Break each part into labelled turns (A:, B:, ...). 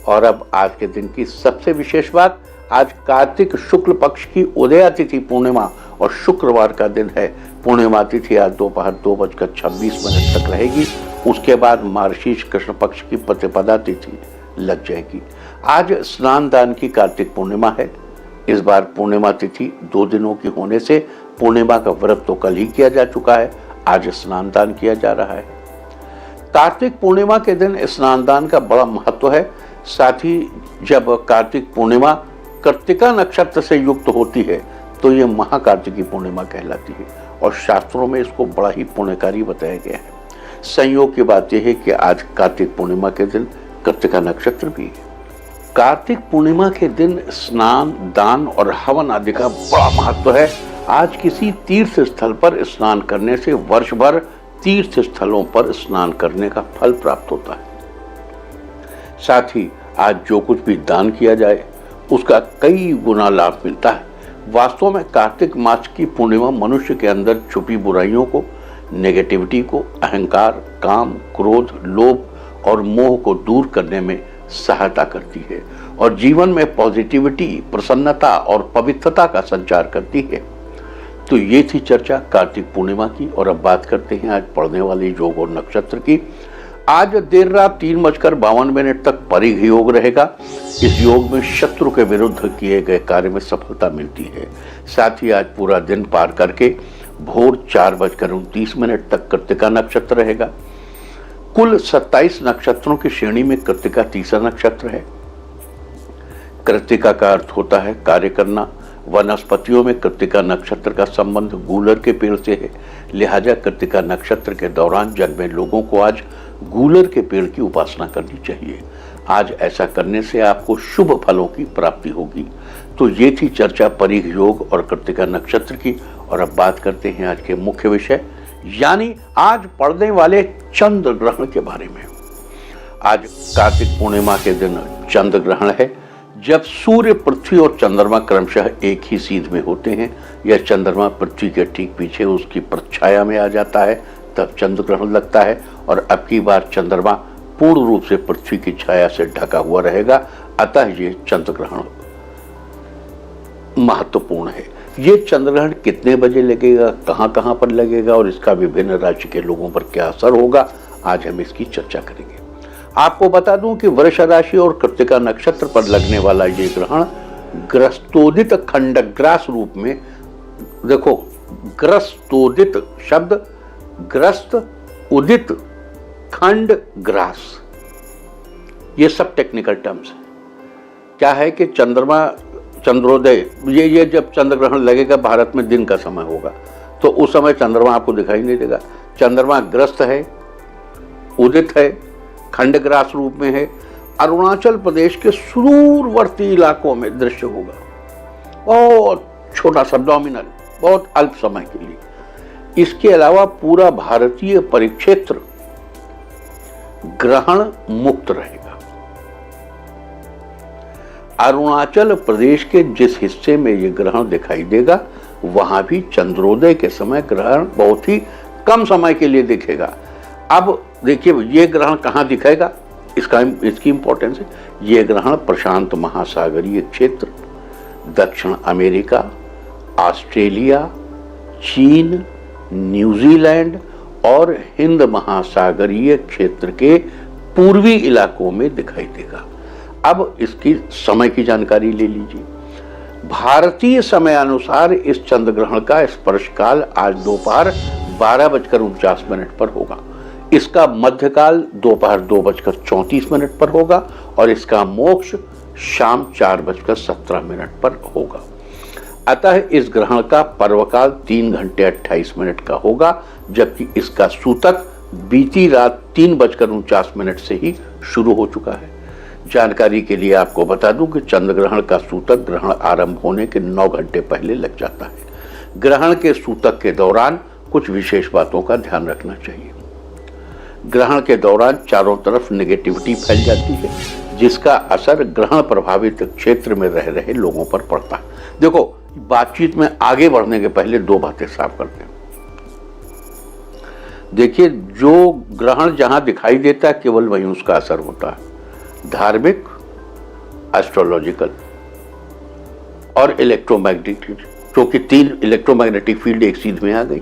A: और अब आज के दिन की सबसे विशेष बात, आज कार्तिक शुक्ल पक्ष की उदया तिथि पूर्णिमा और शुक्रवार का दिन है। पूर्णिमा तिथि आज दोपहर 2:26 तक रहेगी। उसके बाद मार्गशीर्ष कृष्ण पक्ष की प्रतिपदा तिथि लग जाएगी। आज स्नान दान की कार्तिक पूर्णिमा है। इस बार पूर्णिमा तिथि 2 दिनों की होने से पूर्णिमा का व्रत तो कल ही किया जा चुका है, आज स्नान दान किया जा रहा है। कार्तिक पूर्णिमा के दिन स्नान दान का बड़ा महत्व है। साथ ही जब कार्तिक पूर्णिमा कृत्तिका नक्षत्र से युक्त होती है तो ये महाकार्तिकी पूर्णिमा कहलाती है और शास्त्रों में इसको बड़ा ही पुण्यकारी बताया गया है। संयोग की बात यह है कि आज कार्तिक पूर्णिमा के दिन कृत्तिका नक्षत्र भी है। कार्तिक पूर्णिमा के दिन स्नान दान और हवन आदि का बड़ा महत्व है। आज किसी तीर्थ स्थल पर स्नान करने से वर्ष भर तीर्थ स्थलों पर स्नान करने का फल प्राप्त होता है। साथ ही आज जो कुछ भी दान किया जाए उसका कई गुना लाभ मिलता है। वास्तव में कार्तिक मास की पूर्णिमा मनुष्य के अंदर छुपी बुराइयों को, नेगेटिविटी को, अहंकार, काम, क्रोध, लोभ और मोह को दूर करने में सहायता करती है और जीवन में पॉजिटिविटी, प्रसन्नता और पवित्रता का संचार करती है। तो ये थी चर्चा कार्तिक पूर्णिमा की। और अब बात करते हैं आज पड़ने वाले योग और नक्षत्र की। आज देर रात 3:52 तक परिघ योग रहेगा। इस योग में शत्रु के विरुद्ध किए गए कार्य में सफलता मिलती है। साथ ही आज पूरा दिन पार करके भोर 4:29 तक कृत्तिका नक्षत्र रहेगा। कुल 27 नक्षत्रों की श्रेणी में कृत्तिका तीसरा नक्षत्र है। कृत्तिका का अर्थ होता है कार्य करना। वनस्पतियों में कृत्तिका नक्षत्र का संबंध गूलर के पेड़ से है, लिहाजा कृत्तिका नक्षत्र के दौरान जग में लोगों को आज गूलर के पेड़ की उपासना करनी चाहिए। आज ऐसा करने से आपको शुभ फलों की प्राप्ति होगी। तो ये थी चर्चा परिघ योग और कृत्तिका नक्षत्र की। और अब बात करते हैं आज के मुख्य विषय, यानी आज पड़ने वाले चंद्र ग्रहण के बारे में। आज कार्तिक पूर्णिमा के दिन चंद्र ग्रहण है। जब सूर्य, पृथ्वी और चंद्रमा क्रमशः एक ही सीध में होते हैं, यह चंद्रमा पृथ्वी के ठीक पीछे उसकी परछाया में आ जाता है, तब चंद्र ग्रहण लगता है। और अब की बार चंद्रमा पूर्ण रूप से पृथ्वी की छाया से ढका हुआ रहेगा, अतः ये चंद्र ग्रहण महत्वपूर्ण है। ये चंद्र ग्रहण कितने बजे लगेगा, कहां कहां पर लगेगा और इसका विभिन्न राशि के लोगों पर क्या असर होगा, आज हम इसकी चर्चा करेंगे। आपको बता दूं कि वृष राशि और कृत्तिका नक्षत्र पर लगने वाला ये ग्रहण ग्रस्तोदित खंडग्रास रूप में, देखो ग्रस्तोदित शब्द, ग्रस्त, उदित, खंड, ग्रास, ये सब टेक्निकल टर्म्स है। क्या है कि चंद्रमा, चंद्रोदय, ये जब चंद्र ग्रहण लगेगा भारत में दिन का समय होगा, तो उस समय चंद्रमा आपको दिखाई नहीं देगा। चंद्रमा ग्रस्त है, उदित है, खंडग्रास रूप में है। अरुणाचल प्रदेश के सुदूरवर्ती इलाकों में दृश्य होगा, बहुत छोटा सा, डोमिनल, बहुत अल्प समय के लिए। इसके अलावा पूरा भारतीय परिक्षेत्र ग्रहण मुक्त रहेगा। अरुणाचल प्रदेश के जिस हिस्से में यह ग्रहण दिखाई देगा वहां भी चंद्रोदय के समय ग्रहण बहुत ही कम समय के लिए दिखेगा। अब देखिए ये ग्रहण कहाँ दिखेगा, इसकी इंपॉर्टेंस है। ये ग्रहण प्रशांत महासागरीय क्षेत्र, दक्षिण अमेरिका, ऑस्ट्रेलिया, चीन, न्यूजीलैंड और हिंद महासागरीय क्षेत्र के पूर्वी इलाकों में दिखाई देगा। अब इसकी समय की जानकारी ले लीजिए। भारतीय समय अनुसार इस चंद्र ग्रहण का स्पर्श काल आज दोपहर 12:49 पर होगा। इसका मध्यकाल दोपहर 2:34 पर होगा और इसका मोक्ष शाम 4:17 पर होगा। अतः इस ग्रहण का पर्वकाल 3:28 का होगा, जबकि इसका सूतक बीती रात 3:49 से ही शुरू हो चुका है। जानकारी के लिए आपको बता दूं कि चंद्र ग्रहण का सूतक ग्रहण आरंभ होने के 9 घंटे पहले लग जाता है। ग्रहण के सूतक के दौरान कुछ विशेष बातों का ध्यान रखना चाहिए। ग्रहण के दौरान चारों तरफ नेगेटिविटी फैल जाती है, जिसका असर ग्रहण प्रभावित क्षेत्र में रह रहे लोगों पर पड़ता है। देखो, बातचीत में आगे बढ़ने के पहले 2 बातें साफ करते हैं। देखिए, जो ग्रहण जहां दिखाई देता है केवल वहीं उसका असर होता है। धार्मिक, एस्ट्रोलॉजिकल और इलेक्ट्रोमैग्नेटिक, क्योंकि 3 इलेक्ट्रोमैग्नेटिक फील्ड एक सीध में आ गई।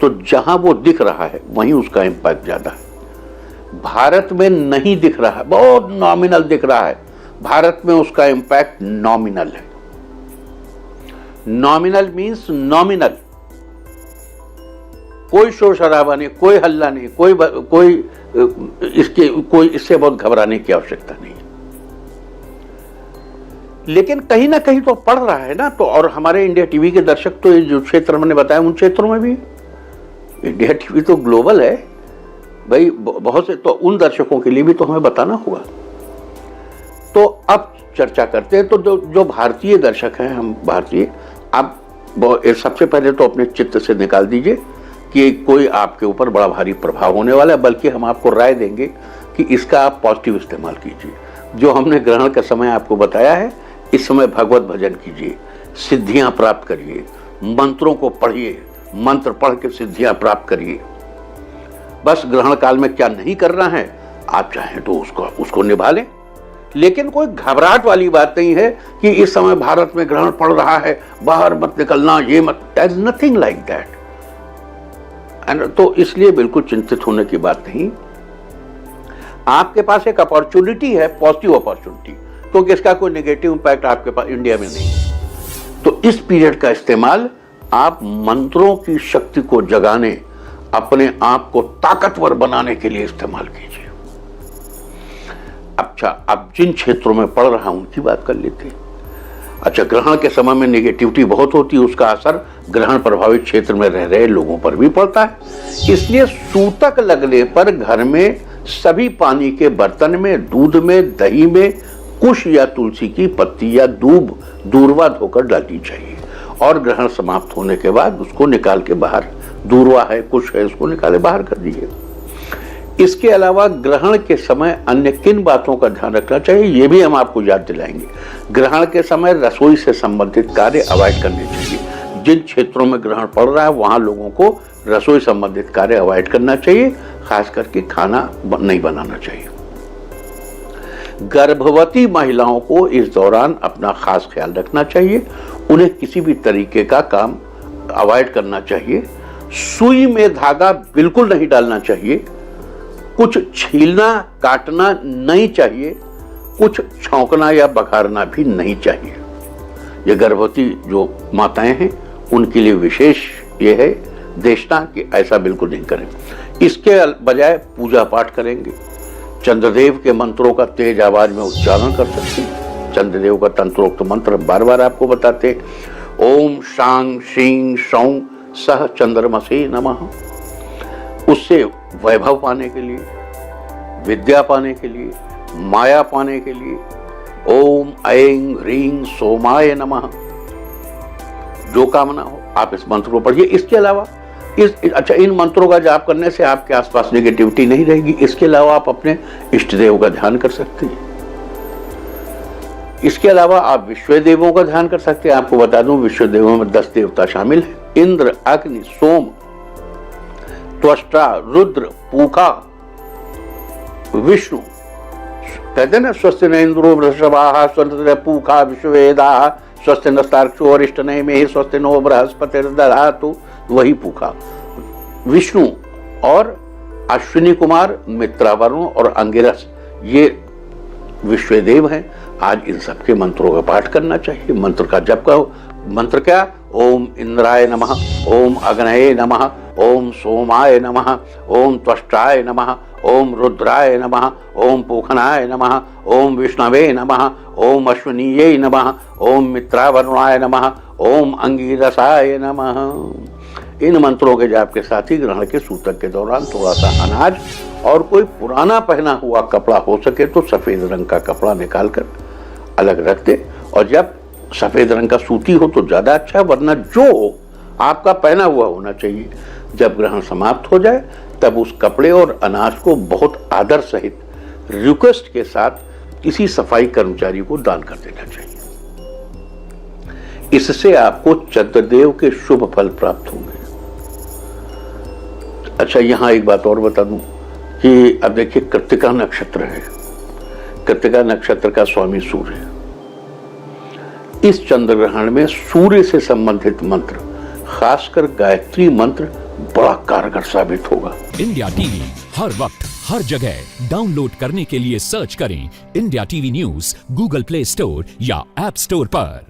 A: तो जहां वो दिख रहा है वहीं उसका इंपैक्ट ज्यादा है। भारत में नहीं दिख रहा है, बहुत नॉमिनल दिख रहा है। भारत में उसका इंपैक्ट नॉमिनल है। नॉमिनल मींस नॉमिनल, कोई शोर शराबा नहीं, कोई हल्ला नहीं, कोई इससे बहुत घबराने की आवश्यकता नहीं। लेकिन कहीं ना कहीं तो पड़ रहा है ना। तो और हमारे इंडिया टीवी के दर्शक तो जो क्षेत्र मैंने बताया उन क्षेत्रों में भी, इंडिया टीवी तो ग्लोबल है भाई, बहुत से, तो उन दर्शकों के लिए भी तो हमें बताना होगा। तो अब चर्चा करते हैं। तो जो भारतीय दर्शक हैं, हम भारतीय, आप सबसे पहले तो अपने चित्त से निकाल दीजिए कि कोई आपके ऊपर बड़ा भारी प्रभाव होने वाला है, बल्कि हम आपको राय देंगे कि इसका आप पॉजिटिव इस्तेमाल कीजिए। जो हमने ग्रहण का समय आपको बताया है, इस समय भगवत भजन कीजिए, सिद्धियां प्राप्त करिए, मंत्रों को पढ़िए, मंत्र पढ़ के सिद्धियां प्राप्त करिए। बस ग्रहण काल में क्या नहीं करना है, आप चाहें तो उसको निभा लें। लेकिन कोई घबराहट वाली बात नहीं है कि इस समय भारत में ग्रहण पड़ रहा है, बाहर मत निकलना, ये मत, there is nothing like that. तो इसलिए बिल्कुल चिंतित होने की बात नहीं। आपके पास एक अपॉर्चुनिटी है, पॉजिटिव अपॉर्चुनिटी, क्योंकि इसका कोई नेगेटिव इंपैक्ट आपके पास इंडिया में नहीं। तो इस पीरियड का इस्तेमाल आप मंत्रों की शक्ति को जगाने, अपने आप को ताकतवर बनाने के लिए इस्तेमाल कीजिए। अच्छा, अब जिन क्षेत्रों में पढ़ रहा हूं उनकी बात कर लेते हैं। अच्छा, ग्रहण के समय में नेगेटिविटी बहुत होती है, उसका असर ग्रहण प्रभावित क्षेत्र में रह रहे लोगों पर भी पड़ता है। इसलिए सूतक लगने पर घर में सभी पानी के बर्तन में, दूध में, दही में कुश या तुलसी की पत्ती या दूर्वा धोकर डालनी चाहिए, और ग्रहण समाप्त होने के बाद उसको निकाल के बाहर, दूर्वा है, कुश है, उसको निकाले बाहर कर दीजिए। इसके अलावा ग्रहण के समय अन्य किन बातों का ध्यान रखना चाहिए, ये भी हम आपको याद दिलाएंगे। ग्रहण के समय रसोई से संबंधित कार्य अवॉइड करने चाहिए। जिन क्षेत्रों में ग्रहण पड़ रहा है वहां लोगों को रसोई संबंधित कार्य अवॉइड करना चाहिए, खास करके खाना नहीं बनाना चाहिए। गर्भवती महिलाओं को इस दौरान अपना खास ख्याल रखना चाहिए, उन्हें किसी भी तरीके का काम अवॉइड करना चाहिए। सुई में धागा बिल्कुल नहीं डालना चाहिए, कुछ छीलना काटना नहीं चाहिए, कुछ छौंकना या बघारना भी नहीं चाहिए। ये गर्भवती जो माताएं हैं उनके लिए विशेष ये है देशना कि ऐसा बिल्कुल नहीं करें। इसके बजाय पूजा पाठ करेंगे, चंद्रदेव के मंत्रों का तेज आवाज में उच्चारण कर सकते हैं। चंद्रदेव का तंत्रोक्त मंत्र बार बार आपको बताते, ओम शांग श्रीं सौं सह चंद्रमसे नमः। उससे वैभव पाने के लिए, विद्या पाने के लिए, माया पाने के लिए ओम ऐं ह्रीं सोमाय नमः, जो कामना हो आप इस मंत्र को पढ़िए। इसके अलावा इन मंत्रों का जाप करने से आपके आसपास नेगेटिविटी नहीं रहेगी। इसके अलावा आप अपने इष्ट देव का ध्यान कर सकते हैं। इसके अलावा आप विश्व देवों का ध्यान कर सकते हैं। आपको बता दूं, विश्व देवों में 10 देवता शामिल हैं: इंद्र, अग्नि, सोम, त्वष्टा, रुद्र, पूखा, विष्णु। कहते हैं ना, स्वस्ति न इंद्रो वृषभाः स्वस्ति पूखा विश्ववेदाः स्वस्ति नस्तार्क्ष्यो अरिष्टनेमिः स्वस्ति नो बृहस्पतिर्दधातु। वही पूखा। विष्णु और अश्विनी कुमार, मित्रा वरुण और अंगिरस, ये विश्वदेव हैं। आज इन सबके मंत्रों का पाठ करना चाहिए। मंत्र का जप करो। मंत्र क्या? ओम इंद्राय नमः, ओम अग्नये नमः, ओम सोमाय नमः, ओम त्वष्टाय नमः, ओम रुद्राय नमः, ओम पूखनाय नमः, ओम विष्णवे नमः, ओम अश्वनीये नमः, ओम मित्रावरुणाय नमः, ओम अंगिरसाय नमः। इन मंत्रों के जाप के साथ ही ग्रहण के सूतक के दौरान थोड़ा सा अनाज और कोई पुराना पहना हुआ कपड़ा, हो सके तो सफेद रंग का कपड़ा निकालकर अलग रख दे। और जब सफेद रंग का सूती हो तो ज्यादा अच्छा, वरना जो हो आपका पहना हुआ होना चाहिए। जब ग्रहण समाप्त हो जाए तब उस कपड़े और अनाज को बहुत आदर सहित रिक्वेस्ट के साथ किसी सफाई कर्मचारी को दान कर देना चाहिए। इससे आपको चंद्रदेव के शुभ फल प्राप्त होंगे। अच्छा, यहां एक बात और बता दूं कि अब देखिए, कृत्तिका नक्षत्र है। कृत्तिका नक्षत्र का स्वामी सूर्य है। इस चंद्र ग्रहण में सूर्य से संबंधित मंत्र, खासकर गायत्री मंत्र बड़ा कारगर साबित होगा।
B: इंडिया टीवी हर वक्त हर जगह डाउनलोड करने के लिए सर्च करें India TV news Google play store या ऐप स्टोर पर।